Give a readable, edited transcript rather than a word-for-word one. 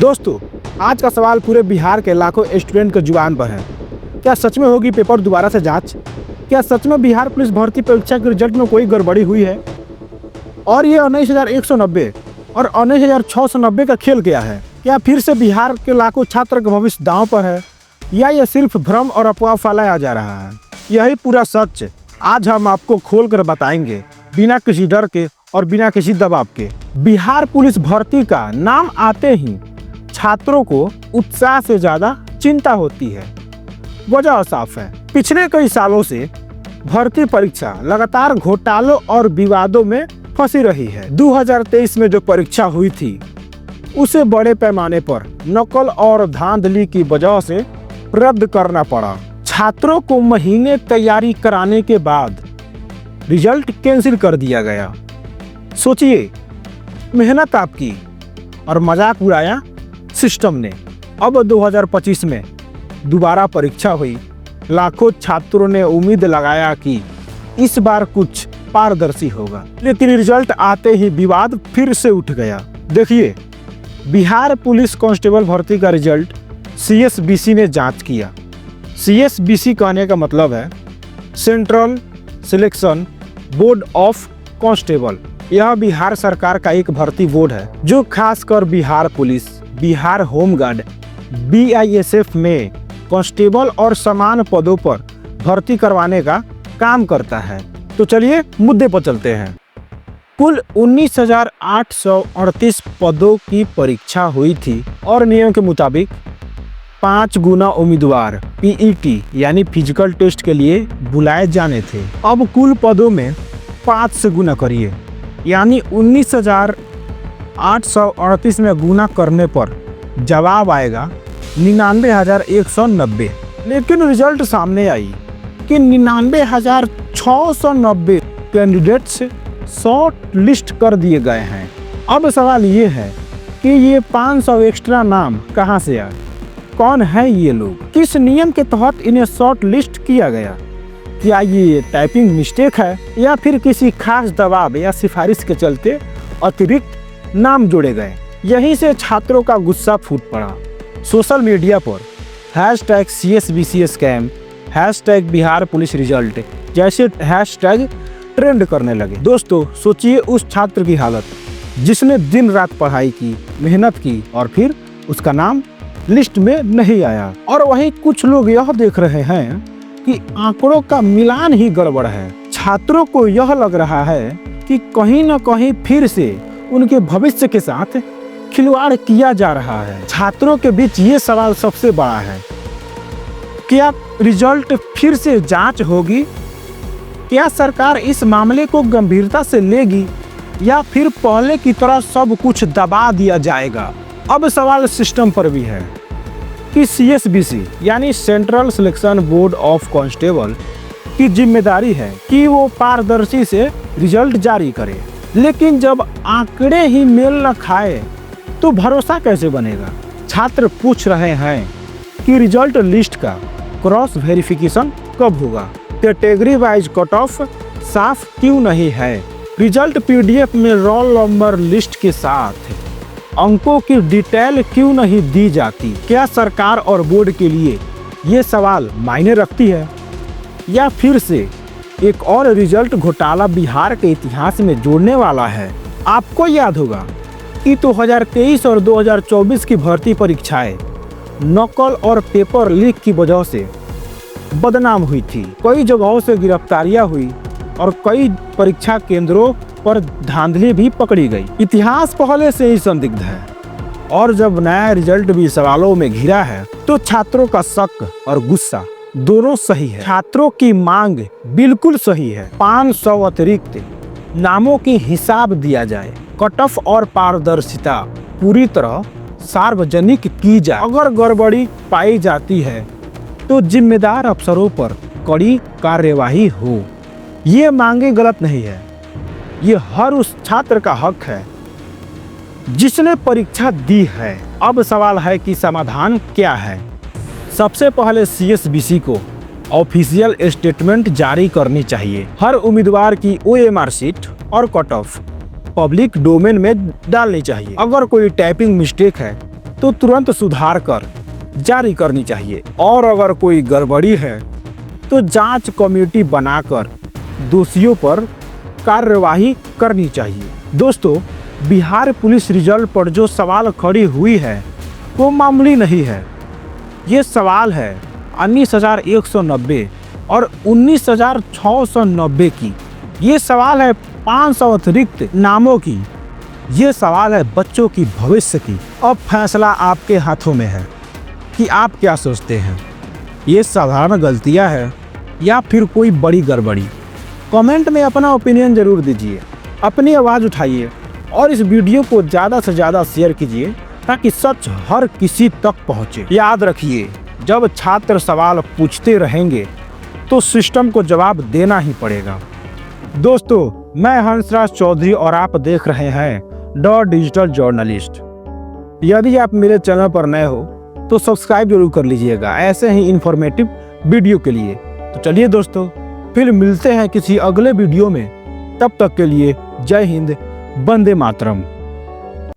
दोस्तों, आज का सवाल पूरे बिहार के लाखों स्टूडेंट के जुबान पर है। क्या सच में होगी पेपर दोबारा से जांच? क्या सच में बिहार पुलिस भर्ती परीक्षा के रिजल्ट में कोई गड़बड़ी हुई है? और ये 19,190 और 19,690 का खेल क्या है? क्या फिर से बिहार के लाखों छात्र का भविष्य दांव पर है, या ये सिर्फ भ्रम और अफवाह फैलाया जा रहा है? यही पूरा सच आज हम आपको खोल कर बताएंगे, बिना किसी डर के और बिना किसी दबाव के। बिहार पुलिस भर्ती का नाम आते ही छात्रों को उत्साह से ज्यादा चिंता होती है। वजह साफ है, पिछले कई सालों से भर्ती परीक्षा लगातार घोटालों और विवादों में फंसी रही है। 2023 में जो परीक्षा हुई थी उसे बड़े पैमाने पर नकल और धांधली की वजह से रद्द करना पड़ा। छात्रों को महीने तैयारी कराने के बाद रिजल्ट कैंसिल कर दिया गया। सोचिए, मेहनत आपकी और मजाक उड़ाया सिस्टम ने। अब 2025 में दोबारा परीक्षा हुई। लाखों छात्रों ने उम्मीद लगाया कि इस बार कुछ पारदर्शी होगा, लेकिन रिजल्ट आते ही विवाद फिर से उठ गया। देखिए, बिहार पुलिस कांस्टेबल भर्ती का रिजल्ट CSBC ने जांच किया। CSBC कहने का मतलब है central selection board of constable. यह बिहार सरकार का एक भर्ती बोर्ड है जो खासकर Bihar police, Bihar home guard, BISF में कांस्टेबल और समान पदों पर भर्ती करवाने का काम करता है। तो चलिए मुद्दे पर चलते हैं। कुल 19,838 पदों की परीक्षा हुई थी और नियम के मुताबिक 5 गुना उम्मीदवार PET यानी फिजिकल टेस्ट के लिए बुलाए जाने थे। अब कुल पदों में 5 से गुना करिए, यानी 19,838 में गुना करने पर जवाब आएगा 99,190। लेकिन रिजल्ट सामने आई कि 99,690 कैंडिडेट्स शॉर्ट लिस्ट कर दिए गए हैं। अब सवाल ये है कि ये 500 एक्स्ट्रा नाम कहां से आए? कौन है ये लोग? किस नियम के तहत इन्हें शॉर्ट लिस्ट किया गया? क्या ये टाइपिंग मिस्टेक है, या फिर किसी खास दबाव या सिफारिश के चलते अतिरिक्त नाम जोड़े गए? यहीं से छात्रों का गुस्सा फूट पड़ा। सोशल मीडिया पर #CSBC scam, #Bihar police result जैसे हैशटैग ट्रेंड करने लगे। दोस्तों, सोचिए उस छात्र की हालत जिसने दिन रात पढ़ाई की, मेहनत की और फिर उसका नाम लिस्ट में नहीं आया। और वहीं कुछ लोग यह देख रहे हैं कि आंकड़ों का मिलान ही गड़बड़ है। छात्रों को यह लग रहा है कि कहीं न कहीं फिर से उनके भविष्य के साथ खिलवाड़ किया जा रहा है। छात्रों के बीच ये सवाल सबसे बड़ा है, क्या रिजल्ट फिर से जांच होगी? क्या सरकार इस मामले को गंभीरता से लेगी, या फिर पहले की तरह सब कुछ दबा दिया जाएगा? अब सवाल सिस्टम पर भी है कि CSBC यानी central selection board of constable की जिम्मेदारी है कि वो पारदर्शी से रिजल्ट जारी करे। लेकिन जब आंकड़े ही मेल न खाए तो भरोसा कैसे बनेगा? छात्र पूछ रहे हैं कि रिजल्ट लिस्ट का क्रॉस वेरिफिकेशन कब होगा? कैटेगरी वाइज कट ऑफ साफ क्यों नहीं है? रिजल्ट PDF में रोल नंबर लिस्ट के साथ अंकों की डिटेल क्यों नहीं दी जाती? क्या सरकार और बोर्ड के लिए ये सवाल मायने रखती है, या फिर से एक और रिजल्ट घोटाला बिहार के इतिहास में जोड़ने वाला है? आपको याद होगा कि 2023 और 2024 की भर्ती परीक्षाएं नकल और पेपर लीक की वजह से बदनाम हुई थी। कई जगहों से गिरफ्तारियां हुई और कई परीक्षा केंद्रों पर धांधली भी पकड़ी गई। इतिहास पहले से ही संदिग्ध है, और जब नया रिजल्ट भी सवालों में घिरा है तो छात्रों का शक और गुस्सा दोनों सही है। छात्रों की मांग बिल्कुल सही है, 500 अतिरिक्त नामों की हिसाब दिया जाए, कट ऑफ और पारदर्शिता पूरी तरह सार्वजनिक की जाए। अगर गड़बड़ी पाई जाती है तो जिम्मेदार अफसरों पर कड़ी कार्यवाही हो। ये मांगे गलत नहीं है, ये हर उस छात्र का हक है जिसने परीक्षा दी है। अब सवाल है कि समाधान क्या है? सबसे पहले CSBC को ऑफिशियल स्टेटमेंट जारी करनी चाहिए। हर उम्मीदवार की OMR शीट और कट ऑफ पब्लिक डोमेन में डालनी चाहिए। अगर कोई टाइपिंग मिस्टेक है तो तुरंत सुधार कर जारी करनी चाहिए और अगर कोई गड़बड़ी है तो जांच कमेटी बनाकर दोषियों पर कार्यवाही करनी चाहिए। दोस्तों, बिहार पुलिस रिजल्ट पर जो सवाल खड़ी हुई है वो मामूली नहीं है। ये सवाल है 19,190 और 19,690 की। ये सवाल है 500 अतिरिक्त नामों की। ये सवाल है बच्चों की भविष्य की। अब फैसला आपके हाथों में है कि आप क्या सोचते हैं, ये साधारण गलतियां हैं या फिर कोई बड़ी गड़बड़ी। कमेंट में अपना ओपिनियन जरूर दीजिए, अपनी आवाज़ उठाइए और इस वीडियो को ज़्यादा से ज़्यादा शेयर कीजिए ताकि सच हर किसी तक पहुँचे। याद रखिए, जब छात्र सवाल पूछते रहेंगे तो सिस्टम को जवाब देना ही पड़ेगा। दोस्तों, मैं हंसराज चौधरी और आप देख रहे हैं द डिजिटल जर्नलिस्ट। यदि आप मेरे चैनल पर नए हो तो सब्सक्राइब जरूर कर लीजिएगा ऐसे ही इंफॉर्मेटिव वीडियो के लिए। तो चलिए दोस्तों, फिर मिलते हैं किसी अगले वीडियो में। तब तक के लिए जय हिंद, वंदे मातरम।